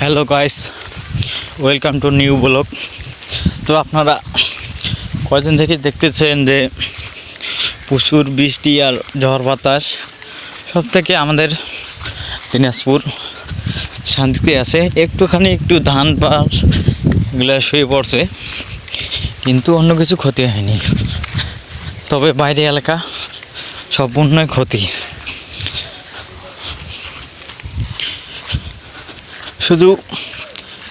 Hello guys, welcome to new blog. তো আপনারা কয়দিন থেকে দেখতেছেন যে প্রচুর বৃষ্টি আর ঝড় বাতাস, সব থেকে আমাদের দিনাজপুর শান্তিতে আছে। একটু ধান পাস এগুলো শুয়ে পড়ছে, কিন্তু অন্য কিছু ক্ষতি হয়নি। তবে বাইরে এলাকা সম্পূর্ণই ক্ষতি। শুধু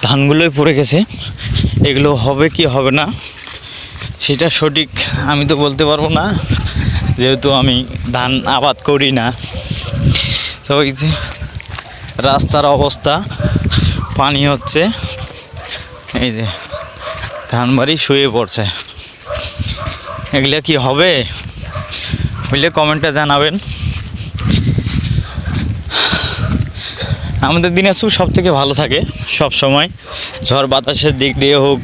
ধানগুলোই পড়ে গেছে, এগুলো হবে কি হবে না সেটা সঠিক আমি তো বলতে পারবো না, যেহেতু আমি ধান আবাদ করি না। তো এই যে রাস্তার অবস্থা, পানি হচ্ছে, এই যে ধান বাড়ি শুয়ে পড়ছে। এগুলো কি হবে বললে কমেন্টে জানাবেন। আমাদের দিনাজপুর সব থেকে ভালো থাকে সব সময়, ঝড় বাতাসের দিক দিয়ে হোক,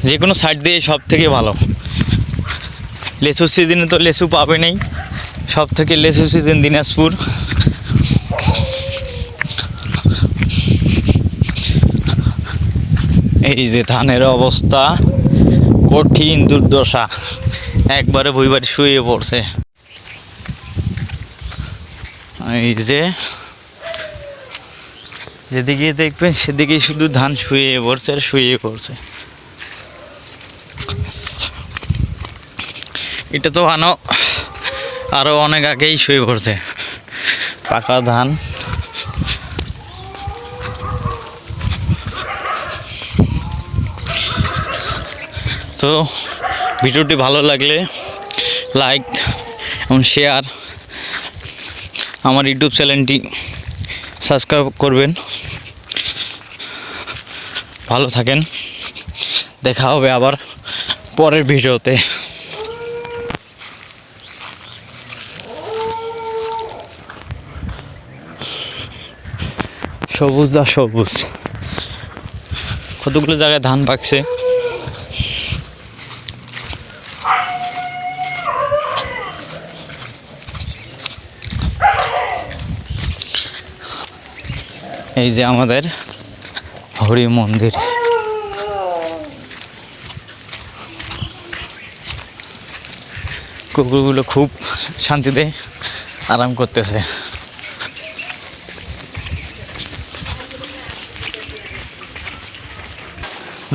যে কোনো সাইড দিয়ে সব থেকে ভালো। লেচুর সিজনে তো লেচু পাবে নেই, সব থেকে লেচু সিজন দিনাজপুর। এই যে ধানের অবস্থা কঠিন দুর্দশা, একবারে ভুইবাড়ি শুয়ে পড়ছে। এই যে যেদিকে দেখবেন সেদিকেই শুধু ধান শুয়ে পড়ছে আর শুয়ে পড়ছে। এটা তো আরও অনেক আগেই শুয়ে পড়ছে পাকা ধান। তো ভিডিওটি ভালো লাগলে লাইক এবং শেয়ার, আমার ইউটিউব চ্যানেলটি সাবস্ক্রাইব করবেন। ভালো থাকেন, দেখা হবে আবার পরের ভিডিওতে। সবুজ আর সবুজ, কতগুলো জায়গায় ধান পাকছে। এই যে আমাদের হরি মন্দির, কুকুরগুলো খুব শান্তিতে আরাম করতেছে।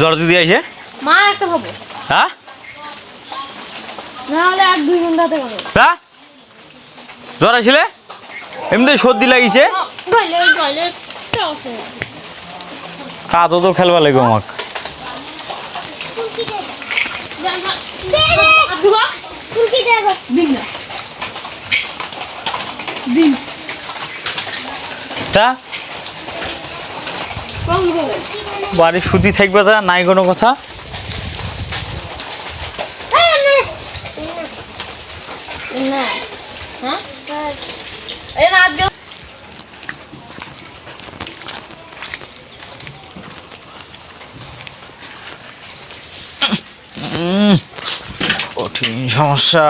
জ্বর দিদি আইছে মা একটা হবে, হ্যাঁ না হলে 1-2 ঘন্টাতে হবে। জ্বর আসলে এমনি সর্দি লাগিছে, কাদো তো খেলবা লাগবে আমাক। বাড়ির ছুটি থাকবে তা নাই কোনো কথা। কঠিন সমস্যা।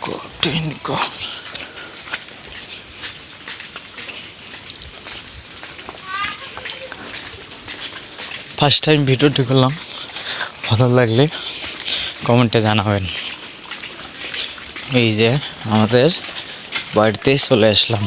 কঠিন ফার্স্ট টাইম ভিডিওটি করলাম, ভালো লাগলে কমেন্টে জানাবেন। এই যে আমাদের বাড়িতেই চলে আসলাম।